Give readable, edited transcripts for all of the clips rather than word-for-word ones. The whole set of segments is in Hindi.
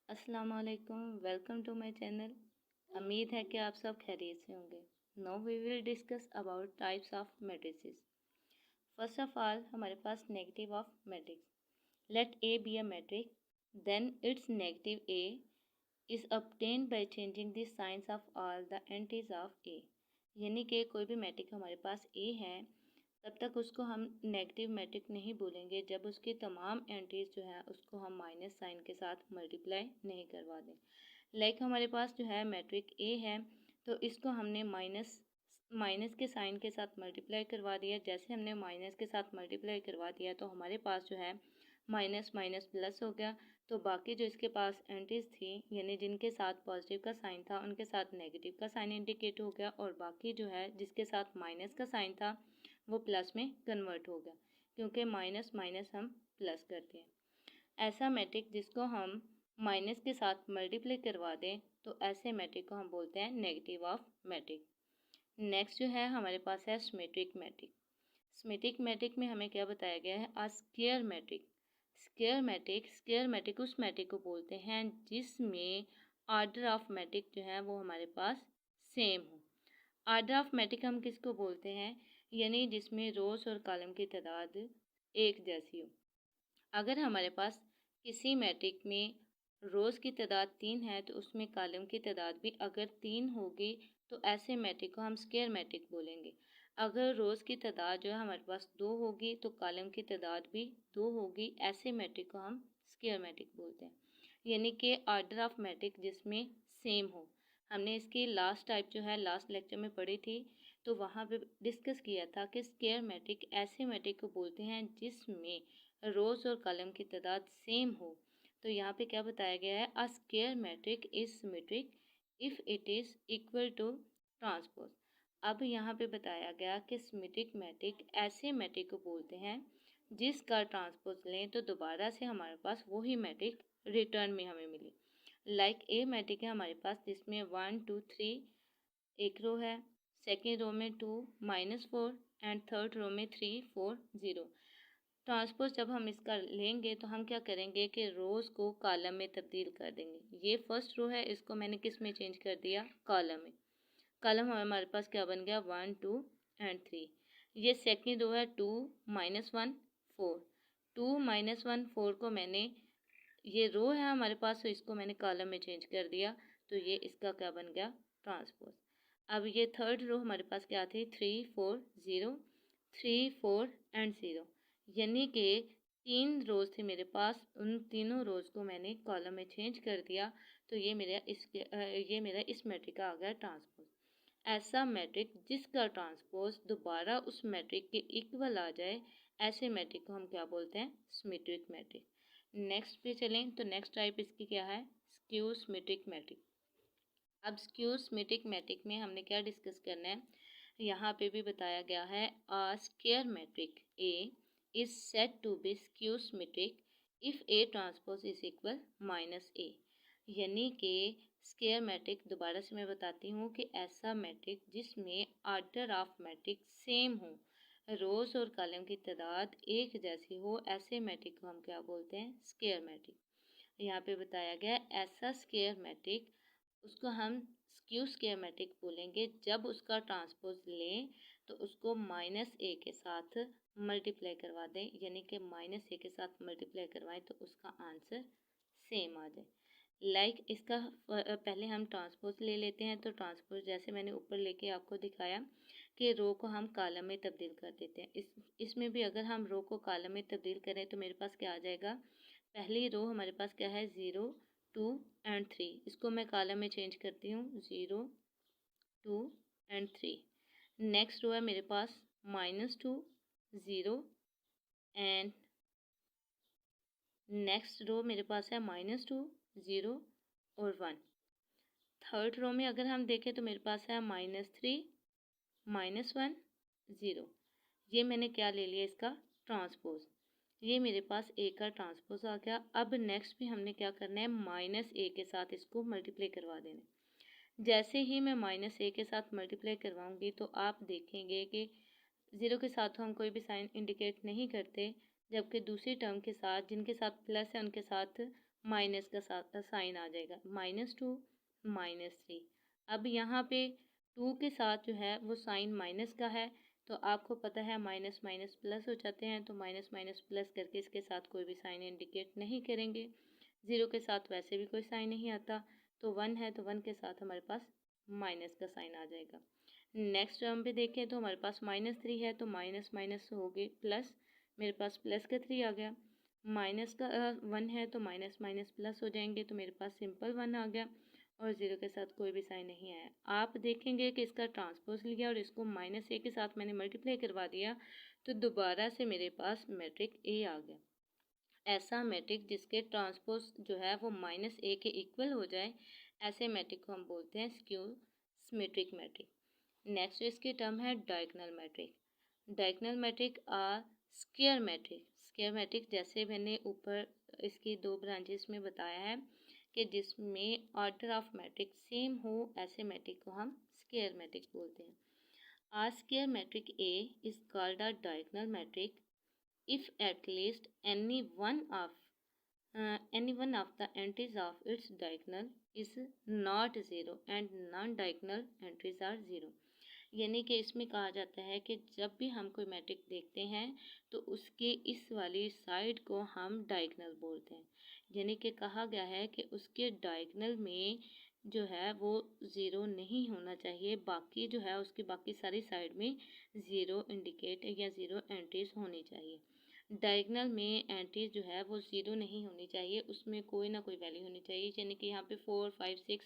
अस्सलाम वालेकुम, वेलकम टू माय चैनल। उम्मीद है कि आप सब खैरियत से होंगे। Now we will discuss about types of matrices. First of all हमारे पास negative of matrix. Let A be a matrix, then it's negative A is obtained by changing the signs of all the entities of A। यानी कि कोई भी मैट्रिक हमारे पास A है तब तक उसको हम नेगेटिव मैट्रिक नहीं बोलेंगे जब उसकी तमाम एंट्रीज जो है उसको हम माइनस साइन के साथ मल्टीप्लाई नहीं करवा दें। लाइक हमारे पास जो है मैट्रिक ए है तो इसको हमने माइनस माइनस के साइन के साथ मल्टीप्लाई करवा दिया। जैसे हमने माइनस के साथ मल्टीप्लाई करवा दिया तो हमारे पास जो है माइनस माइनस प्लस हो गया। तो बाकी जो इसके पास एंट्रीज थी यानी जिनके साथ पॉजिटिव का साइन था उनके साथ नेगेटिव का साइन इंडिकेट हो गया, और बाकी जो है जिसके साथ माइनस का साइन था वो प्लस में कन्वर्ट हो गया, क्योंकि माइनस माइनस हम प्लस करते हैं। ऐसा मैट्रिक जिसको हम माइनस के साथ मल्टीप्लाई करवा दें तो ऐसे मैट्रिक को हम बोलते हैं नेगेटिव ऑफ मैट्रिक। नेक्स्ट जो है हमारे पास है सिमेट्रिक मैट्रिक। सिमेट्रिक मैट्रिक में हमें क्या बताया गया है, आ स्क्वायर मैट्रिक। स्क्वायर मैट्रिक उस मैट्रिक को बोलते हैं जिसमें आर्डर ऑफ मैट्रिक जो है वो हमारे पास सेम हो। आर्डर ऑफ मैट्रिक हम किसको बोलते हैं, यानी जिसमें रोज और कॉलम की तादाद एक जैसी हो। अगर हमारे पास किसी मैट्रिक में रोज़ की तादाद 3 है तो उसमें कॉलम की तादाद भी अगर 3 होगी तो ऐसे मैट्रिक को हम स्क्वायर मैट्रिक बोलेंगे। अगर रोज़ की तादाद जो है हमारे पास 2 होगी तो कॉलम की तादाद भी 2 होगी, ऐसे मैट्रिक को हम स्क्वायर मैट्रिक बोलते हैं। यानी कि आर्डर ऑफ मैट्रिक जिसमें सेम हो। हमने इसकी लास्ट टाइप जो है लास्ट लेक्चर में पढ़ी थी, तो वहाँ पे डिस्कस किया था कि स्क्वायर मैट्रिक ऐसे मैट्रिक को बोलते हैं जिसमें रोज़ और कॉलम की तादाद सेम हो। तो यहाँ पे क्या बताया गया है, a square matrix is symmetric if it is equal to transpose. अब यहाँ पे बताया गया कि सिमेट्रिक मैट्रिक ऐसे मैट्रिक को बोलते हैं जिसका ट्रांसपोज लें तो दोबारा से हमारे पास वही मैट्रिक रिटर्न में हमें मिले। लाइक ए मैट्रिक है हमारे पास जिसमें 1 2 3 एक रो है, सेकेंड रो में 2 -4 एंड थर्ड रो में 3 4 0। ट्रांसपोज जब हम इसका लेंगे तो हम क्या करेंगे कि रोज़ को कॉलम में तब्दील कर देंगे। ये फर्स्ट रो है, इसको मैंने किस में चेंज कर दिया, कॉलम में। कॉलम हमारे पास क्या बन गया, 1 2 एंड 3। ये सेकेंड रो है, 2 -1 4। 2 -1 4 को मैंने, ये रो है हमारे पास तो इसको मैंने कॉलम में चेंज कर दिया, तो ये इसका क्या बन गया, ट्रांसपोज। अब ये थर्ड रो हमारे पास क्या थी, 3 4 0 3 4 एंड 0। यानी कि 3 रोज़ थे मेरे पास, उन तीनों रोज़ को मैंने कॉलम में चेंज कर दिया, तो ये मेरा इस मैट्रिक का आ गया ट्रांसपोज। ऐसा मैट्रिक जिसका ट्रांसपोज दोबारा उस मैट्रिक के इक्वल आ जाए, ऐसे मैट्रिक को हम क्या बोलते हैं, सिमेट्रिक मैट्रिक। नेक्स्ट पे चलें तो नेक्स्ट टाइप इसकी क्या है, स्क्यू सिमेट्रिक मैट्रिक। अब स्क्यू सिमेट्रिक मैट्रिक में हमने क्या डिस्कस करना है, यहाँ पे भी बताया गया है, a square matrix A is said to be skew symmetric if A transpose is equal -a। यानी कि स्क्वायर मैट्रिक, दोबारा से मैं बताती हूँ कि ऐसा मैट्रिक जिसमें आर्डर ऑफ मैट्रिक सेम हो, रोज और कॉलम की तादाद एक जैसी हो, ऐसे मैट्रिक को हम क्या बोलते हैं, स्क्वायर मैट्रिक। यहाँ पे बताया गया ऐसा स्क्वायर मैट्रिक, उसको हम स्क्यू स्क्वायर मैट्रिक बोलेंगे जब उसका ट्रांसपोज लें तो उसको -a के साथ मल्टीप्लाई करवा दें, यानी कि -a के साथ मल्टीप्लाई करवाएं तो उसका आंसर सेम आ जाए। लाइक इसका पहले हम ट्रांसपोज ले लेते हैं, तो ट्रांसपोज जैसे मैंने ऊपर लेके आपको दिखाया कि रो को हम कॉलम में तब्दील कर देते हैं। इसमें भी अगर हम रो को कॉलम में तब्दील करें तो मेरे पास क्या आ जाएगा, पहली रो हमारे पास क्या है, 0 2 एंड 3। इसको मैं कॉलम में चेंज करती हूँ, 0 2 एंड 3। नेक्स्ट रो है मेरे पास -2 0 एंड नेक्स्ट रो मेरे पास है -2 0 और 1। थर्ड रो में अगर हम देखें तो मेरे पास है -3 -1 0। ये मैंने क्या ले लिया, इसका ट्रांसपोज। ये मेरे पास ए का ट्रांसपोज आ गया। अब नेक्स्ट भी हमने क्या करना है, -a के साथ इसको मल्टीप्लाई करवा देना है। जैसे ही मैं -a के साथ मल्टीप्लाई करवाऊंगी तो आप देखेंगे कि 0 के साथ तो हम कोई भी साइन इंडिकेट नहीं करते, जबकि दूसरी टर्म के साथ जिनके साथ प्लस है उनके साथ माइनस का साइन आ जाएगा, -2 -3। अब यहाँ पे 2 के साथ जो है वो साइन माइनस का है, तो आपको पता है माइनस माइनस प्लस हो जाते हैं, तो माइनस माइनस प्लस करके इसके साथ कोई भी साइन इंडिकेट नहीं करेंगे। 0 के साथ वैसे भी कोई साइन नहीं आता, तो 1 है तो 1 के साथ हमारे पास माइनस का साइन आ जाएगा। नेक्स्ट टर्म पे देखें तो हमारे पास -3 है, तो माइनस माइनस हो गए प्लस, मेरे पास प्लस का 3 आ गया। माइनस का 1 है तो माइनस माइनस प्लस हो जाएंगे, तो मेरे पास सिंपल 1 आ गया और 0 के साथ कोई भी साइन नहीं आया। आप देखेंगे कि इसका ट्रांसपोज लिया और इसको -a के साथ मैंने मल्टीप्लाई करवा दिया, तो दोबारा से मेरे पास मैट्रिक A आ गया। ऐसा मैट्रिक जिसके ट्रांसपोज जो है वो -a के इक्वल हो जाए, ऐसे मैट्रिक को हम बोलते हैं स्क्यू सिमेट्रिक मैट्रिक। नेक्स्ट इसकी टर्म है diagonal matrix. Diagonal matrix are square matrix. Square matrix जैसे मैंने ऊपर इसकी 2 ब्रांचेस में बताया है कि जिसमें ऑर्डर ऑफ मैट्रिक सेम हो, ऐसे मैट्रिक को हम स्क्वायर मैट्रिक बोलते हैं। Are square matrix A is called a diagonal matrix if at least any one of the entries of its diagonal is not zero and non-diagonal entries are zero। यानी कि इसमें कहा जाता है कि जब भी हम कोई मैट्रिक देखते हैं तो उसके इस वाली साइड को हम डायगोनल बोलते हैं। यानी कि कहा गया है कि उसके डायगोनल में जो है वो ज़ीरो नहीं होना चाहिए, बाकी जो है उसकी बाकी सारी साइड में ज़ीरो इंडिकेट या ज़ीरो एंट्रीज होनी चाहिए। डायगोनल में एंट्रीज जो है वो ज़ीरो नहीं होनी चाहिए, उसमें कोई ना कोई वैल्यू होनी चाहिए। यानी कि यहाँ पे 4 5 6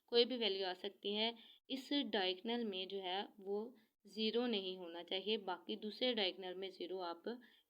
कोई भी वैल्यू आ सकती है। इस डायगोनल में जो है वो ज़ीरो नहीं होना चाहिए, बाकी दूसरे डायगोनल में ज़ीरो आप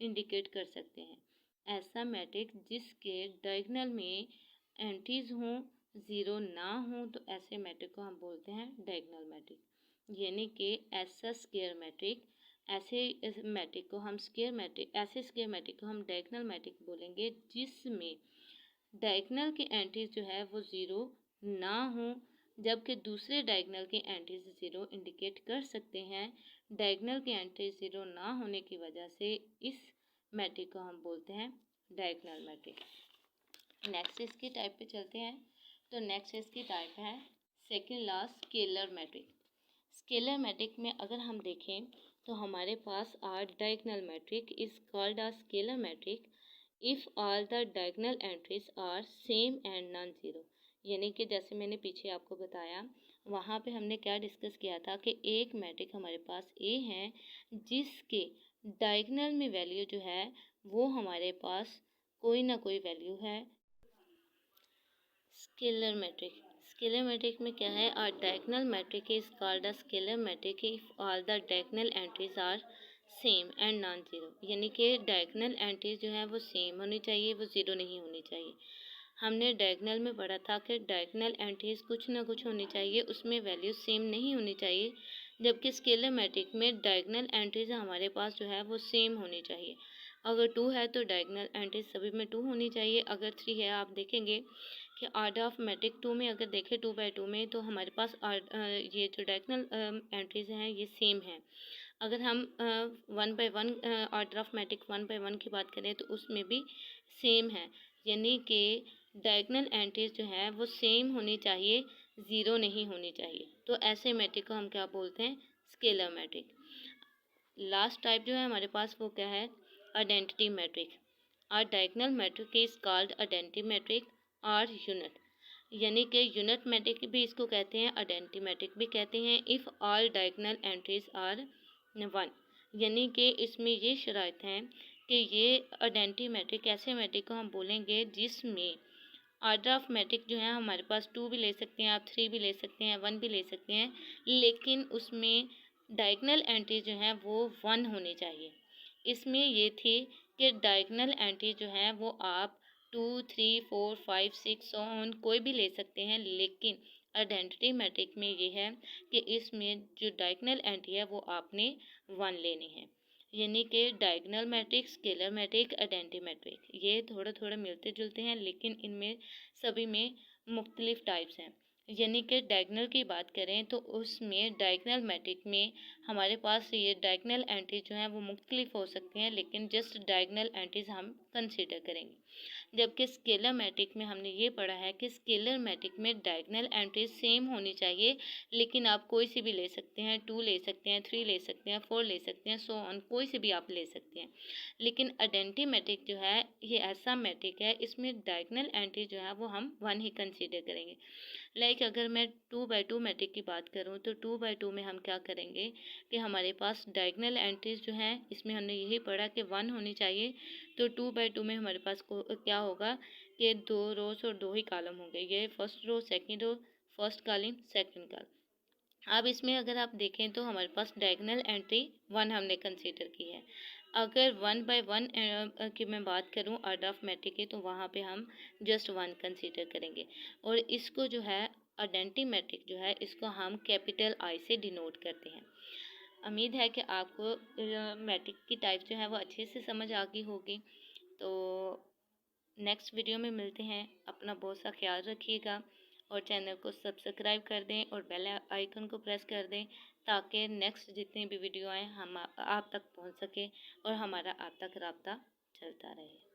इंडिकेट कर सकते हैं। ऐसा मैट्रिक जिसके डायगोनल में एंट्रीज हों, ज़ीरो ना हो, तो ऐसे मैट्रिक को हम बोलते हैं डायगोनल मैट्रिक। यानी कि ऐसा स्क्वायर मैट्रिक, ऐसे मैट्रिक को हम स्क्वायर मैट्रिक, ऐसे स्क्वायर मैट्रिक को हम डायगोनल मैट्रिक बोलेंगे जिसमें डायगोनल की एंट्रीज जो है वो ज़ीरो ना हो, जबकि दूसरे डायगोनल की एंट्रीज ज़ीरो इंडिकेट कर सकते हैं। डायगोनल की एंट्रीज ज़ीरो ना होने की वजह से इस मैट्रिक को हम बोलते हैं डायगोनल मैट्रिक। नेक्स्ट इसकी टाइप पे चलते हैं। तो नेक्स्ट इसकी टाइप है second law scalar matrix. Scalar matrix में अगर हम देखें तो हमारे पास are diagonal matrix is called a scalar matrix if all the diagonal entries are same and non zero. यानी कि जैसे मैंने पीछे आपको बताया, वहाँ पे हमने क्या डिस्कस किया था कि एक मैट्रिक हमारे पास ए है जिसके डायगोनल में वैल्यू जो है वो हमारे पास कोई ना कोई वैल्यू है। स्केलर मैट्रिक, स्केलर मैट्रिक में क्या है, are diagonal matrix is called a scalar matrix if all the diagonal entries are same and non zero. यानी कि डायगोनल एंट्रीज जो है वो सेम होनी चाहिए, वो ज़ीरो नहीं होनी चाहिए। हमने डायगोनल में पढ़ा था कि डायगोनल एंट्रीज कुछ ना कुछ होनी चाहिए, उसमें वैल्यू सेम नहीं होनी चाहिए, जबकि स्केलर मैट्रिक में डायगोनल एंट्रीज हमारे पास जो है वो सेम होनी चाहिए। अगर 2 है तो डायगोनल एंट्रीज सभी में 2 होनी चाहिए। अगर 3 है, आप देखेंगे कि ऑर्डर ऑफ मैट्रिक 2 में अगर देखें 2/2 में, तो हमारे पास ये जो डायगोनल एंट्रीज हैं ये सेम हैं। अगर हम 1/1 ऑर्डर ऑफ मैट्रिक 1/1 की बात करें तो उसमें भी सेम है। यानी कि डायगोनल एंट्रीज जो है वो सेम होनी चाहिए, ज़ीरो नहीं होनी चाहिए। तो ऐसे मैट्रिक को हम क्या बोलते हैं, स्केलर मैट्रिक। लास्ट टाइप जो है हमारे पास वो क्या है, identity matrix. Are diagonal matrix is called identity matrix और यूनिट। यानी कि यूनिट मैट्रिक भी इसको कहते हैं, आइडेंटिटी मैट्रिक भी कहते हैं। If all diagonal entries are 1, यानी कि इसमें ये शराइत हैं कि ये आइडेंटिटी मैट्रिक ऐसे मैट्रिक को हम बोलेंगे जिसमें ऑर्डर ऑफ मैट्रिक जो है हमारे पास 2 भी ले सकते हैं, आप 3 भी ले सकते हैं, 1 भी ले सकते हैं, लेकिन उसमें डायगोनल एंट्री जो है वो 1 होनी चाहिए। इसमें ये थी कि डायगोनल एंट्री जो है वो आप 2 3 4 5 6 ऑन कोई भी ले सकते हैं, लेकिन आइडेंटिटी मैट्रिक में ये है कि इसमें जो डायगोनल एंट्री है वो आपने 1 लेनी है। यानी कि diagonal matrix, scalar matrix, identity matrix ये थोड़े थोड़े मिलते जुलते हैं, लेकिन इनमें सभी में मुख्तलिफ टाइप्स हैं। यानी कि डायगोनल की बात करें तो उसमें डायगोनल मैट्रिक में हमारे पास ये डायगोनल एंट्रीज जो हैं वो मुख्तलिफ हो सकते हैं, लेकिन जस्ट डायगोनल एंट्रीज हम कंसीडर करेंगे। जबकि स्केलर मैट्रिक में हमने ये पढ़ा है कि स्केलर मैट्रिक में डायगोनल एंट्रीज सेम होनी चाहिए, लेकिन आप कोई सी भी ले सकते हैं, 2 ले सकते हैं, 3 ले सकते हैं, 4 ले सकते हैं, सो ऑन, कोई सी भी आप ले सकते हैं। लेकिन आइडेंटिटी मैट्रिक जो है ये ऐसा मैट्रिक है, इसमें डायगोनल एंट्री जो है वो हम 1 ही कंसीडर करेंगे। अगर मैं 2 by 2 मैट्रिक की बात करूँ तो 2 by 2 में हम क्या करेंगे कि हमारे पास डायगोनल एंट्रीज जो हैं इसमें हमने यही पढ़ा कि 1 होनी चाहिए। तो 2 by 2 में हमारे पास क्या होगा कि 2 रोज और 2 ही कॉलम होंगे। ये first row, second row, first column, second column. अब इसमें अगर आप देखें तो हमारे पास डायगोनल एंट्री 1 हमने कंसीडर की है। अगर 1 by 1 की मैं बात करूं ऑर्डर ऑफ मैट्रिक की, तो वहाँ पे हम जस्ट 1 कंसीडर करेंगे। और इसको जो है आइडेंटिटी मैट्रिक जो है इसको हम कैपिटल आई से डिनोट करते हैं। उम्मीद है कि आपको मैट्रिक की टाइप जो है वो अच्छे से समझ आ गई होगी। तो नेक्स्ट वीडियो में मिलते हैं। अपना बहुत सा ख्याल रखिएगा और चैनल को सब्सक्राइब कर दें और बेल आइकन को प्रेस कर दें, ताकि नेक्स्ट जितनी भी वीडियो आए हम आप तक पहुंच सके और हमारा आप तक राब्ता चलता रहे।